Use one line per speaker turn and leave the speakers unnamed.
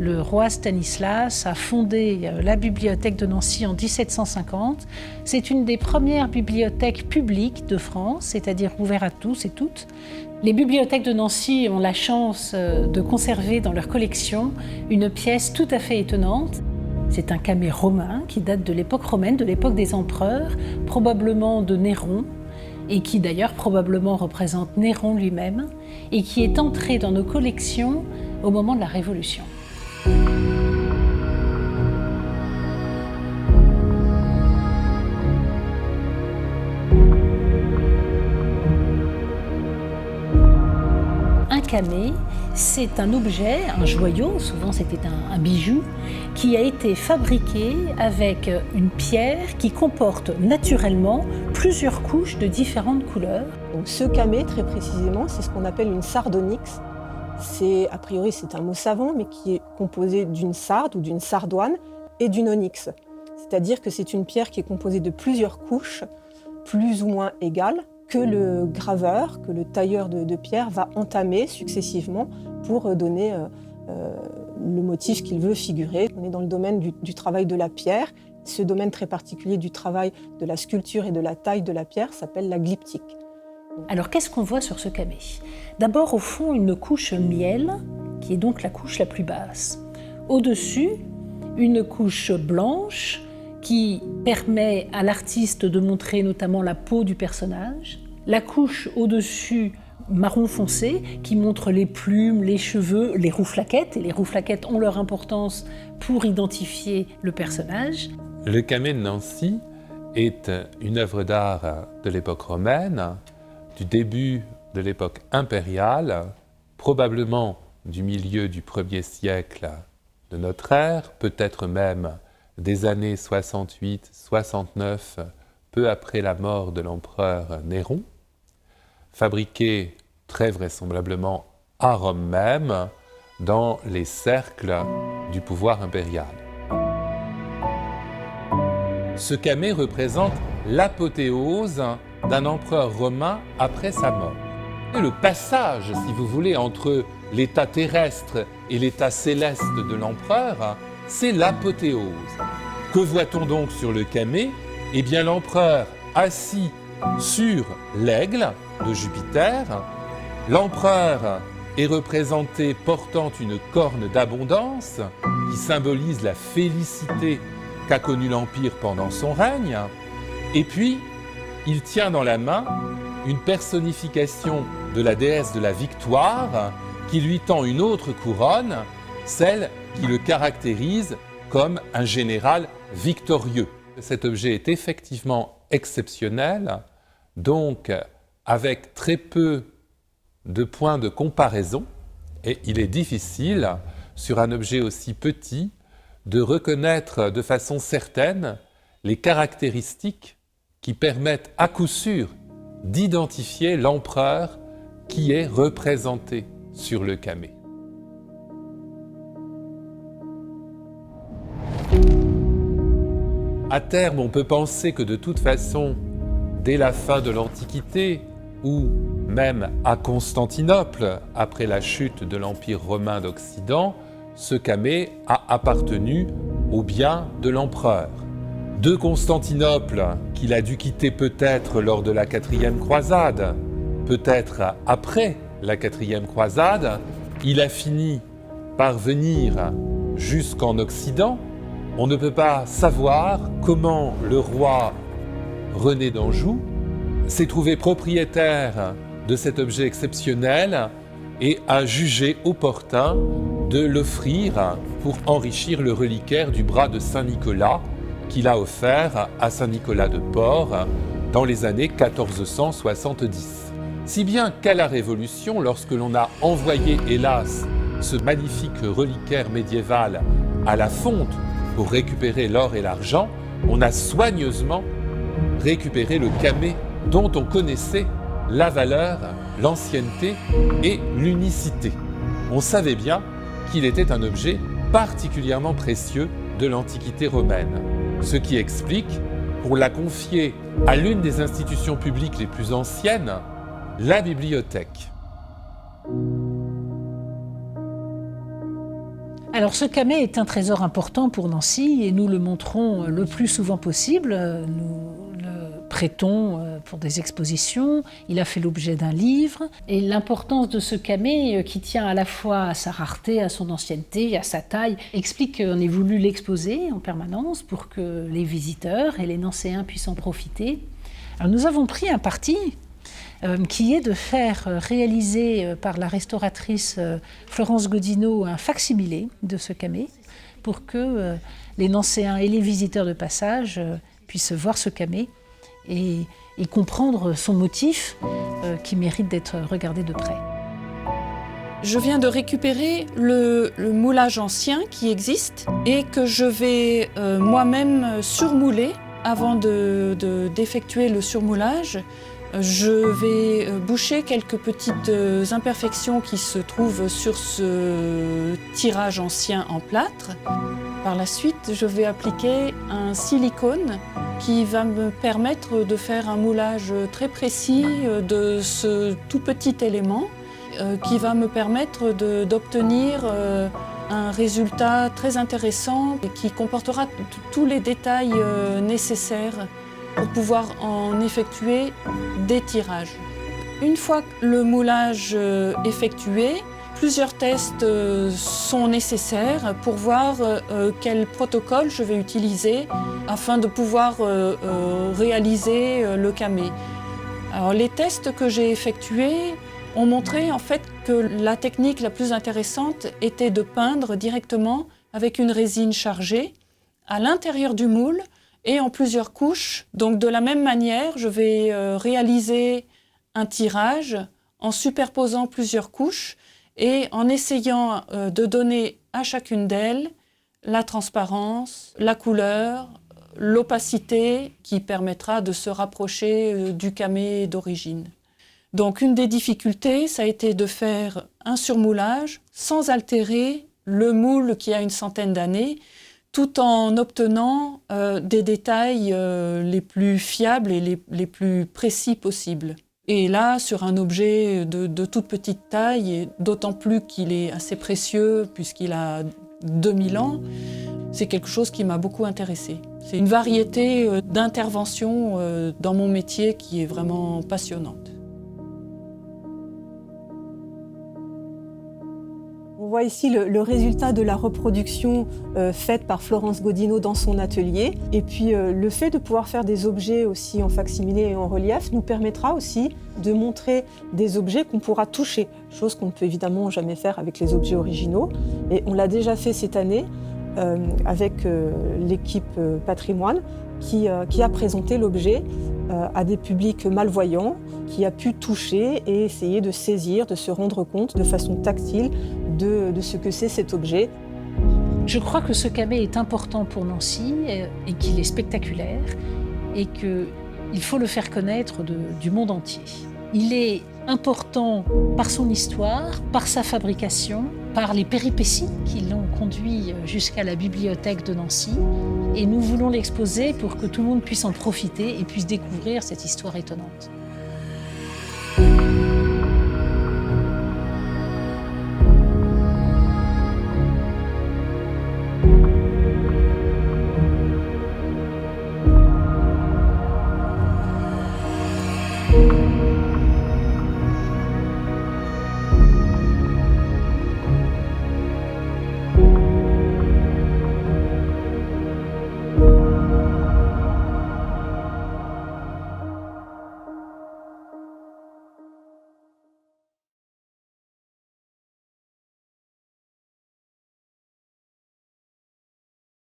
Le roi Stanislas a fondé la bibliothèque de Nancy en 1750. C'est une des premières bibliothèques publiques de France, c'est-à-dire ouverte à tous et toutes. Les bibliothèques de Nancy ont la chance de conserver dans leur collection une pièce tout à fait étonnante. C'est un camée romain qui date de l'époque romaine, de l'époque des empereurs, probablement de Néron, et qui d'ailleurs probablement représente Néron lui-même, et qui est entré dans nos collections au moment de la Révolution. Un camée, c'est un objet, un joyau, souvent c'était un bijou, qui a été fabriqué avec une pierre qui comporte naturellement plusieurs couches de différentes couleurs.
Donc ce camée, très précisément, c'est ce qu'on appelle une sardonyx. A priori, c'est un mot savant, mais qui est composé d'une sarde ou d'une sardoine et d'une onyx. C'est-à-dire que c'est une pierre qui est composée de plusieurs couches, plus ou moins égales, que le graveur, que le tailleur de pierre va entamer successivement pour donner le motif qu'il veut figurer. On est dans le domaine du travail de la pierre. Ce domaine très particulier du travail de la sculpture et de la taille de la pierre s'appelle la glyptique.
Alors qu'est-ce qu'on voit sur ce camée? D'abord au fond une couche miel, qui est donc la couche la plus basse. Au-dessus, une couche blanche qui permet à l'artiste de montrer notamment la peau du personnage. La couche au-dessus marron foncé qui montre les plumes, les cheveux, les rouflaquettes. Et les rouflaquettes ont leur importance pour identifier le personnage.
Le camée de Nancy est une œuvre d'art de l'époque romaine, du début de l'époque impériale, probablement du milieu du 1er siècle de notre ère, peut-être même des années 68-69, peu après la mort de l'empereur Néron, fabriqué très vraisemblablement à Rome même, dans les cercles du pouvoir impérial. Ce camée représente l'apothéose d'un empereur romain après sa mort. Et le passage, si vous voulez, entre l'état terrestre et l'état céleste de l'empereur, c'est l'apothéose. Que voit-on donc sur le camée? Eh bien, l'empereur assis sur l'aigle de Jupiter. L'empereur est représenté portant une corne d'abondance qui symbolise la félicité qu'a connue l'Empire pendant son règne. Et puis, il tient dans la main une personnification de la déesse de la victoire qui lui tend une autre couronne, celle qui le caractérise comme un général victorieux. Cet objet est effectivement exceptionnel, donc avec très peu de points de comparaison, et il est difficile, sur un objet aussi petit, de reconnaître de façon certaine les caractéristiques qui permettent à coup sûr d'identifier l'empereur qui est représenté sur le camée. À terme, on peut penser que de toute façon, dès la fin de l'Antiquité, ou même à Constantinople, après la chute de l'Empire romain d'Occident, ce camée a appartenu aux biens de l'empereur. De Constantinople, qu'il a dû quitter peut-être lors de la 4e croisade, peut-être après la 4e croisade, il a fini par venir jusqu'en Occident. On ne peut pas savoir comment le roi René d'Anjou s'est trouvé propriétaire de cet objet exceptionnel et a jugé opportun de l'offrir pour enrichir le reliquaire du bras de Saint-Nicolas qu'il a offert à Saint-Nicolas de Port dans les années 1470. Si bien qu'à la Révolution, lorsque l'on a envoyé, hélas, ce magnifique reliquaire médiéval à la fonte pour récupérer l'or et l'argent, on a soigneusement récupéré le camée dont on connaissait la valeur, l'ancienneté et l'unicité. On savait bien qu'il était un objet particulièrement précieux de l'Antiquité romaine, ce qui explique qu'on l'a confié à l'une des institutions publiques les plus anciennes, la bibliothèque.
Alors ce camée est un trésor important pour Nancy et nous le montrons le plus souvent possible. Nous le prêtons pour des expositions. Il a fait l'objet d'un livre. Et l'importance de ce camée, qui tient à la fois à sa rareté, à son ancienneté, à sa taille, explique qu'on ait voulu l'exposer en permanence pour que les visiteurs et les Nancéens puissent en profiter. Alors nous avons pris un parti qui est de faire réaliser par la restauratrice Florence Godineau un facsimilé de ce camée pour que les Nancéens et les visiteurs de passage puissent voir ce camée et comprendre son motif qui mérite d'être regardé de près.
Je viens de récupérer le moulage ancien qui existe et que je vais moi-même surmouler avant d'effectuer le surmoulage. Je vais boucher quelques petites imperfections qui se trouvent sur ce tirage ancien en plâtre. Par la suite, je vais appliquer un silicone qui va me permettre de faire un moulage très précis de ce tout petit élément qui va me permettre d'obtenir un résultat très intéressant et qui comportera tous les détails nécessaires pour pouvoir en effectuer des tirages. Une fois le moulage effectué, plusieurs tests sont nécessaires pour voir quel protocole je vais utiliser afin de pouvoir réaliser le camée. Alors, les tests que j'ai effectués ont montré en fait que la technique la plus intéressante était de peindre directement avec une résine chargée à l'intérieur du moule et en plusieurs couches. Donc de la même manière, je vais réaliser un tirage en superposant plusieurs couches et en essayant de donner à chacune d'elles la transparence, la couleur, l'opacité qui permettra de se rapprocher du camée d'origine. Donc une des difficultés, ça a été de faire un surmoulage sans altérer le moule qui a une centaine d'années, tout en obtenant des détails les plus fiables et les plus précis possibles. Et là, sur un objet de toute petite taille, et d'autant plus qu'il est assez précieux puisqu'il a 2000 ans, c'est quelque chose qui m'a beaucoup intéressée. C'est une variété d'interventions dans mon métier qui est vraiment passionnante.
On voit ici le résultat de la reproduction faite par Florence Godineau dans son atelier. Et puis le fait de pouvoir faire des objets aussi en facsimilé et en relief nous permettra aussi de montrer des objets qu'on pourra toucher, chose qu'on ne peut évidemment jamais faire avec les objets originaux. Et on l'a déjà fait cette année avec l'équipe Patrimoine qui a présenté l'objet à des publics malvoyants, qui a pu toucher et essayer de saisir, de se rendre compte de façon tactile de ce que c'est cet objet.
Je crois que ce camée est important pour Nancy et qu'il est spectaculaire et qu'il faut le faire connaître du monde entier. Il est important par son histoire, par sa fabrication, par les péripéties qui l'ont conduit jusqu'à la bibliothèque de Nancy. Et nous voulons l'exposer pour que tout le monde puisse en profiter et puisse découvrir cette histoire étonnante.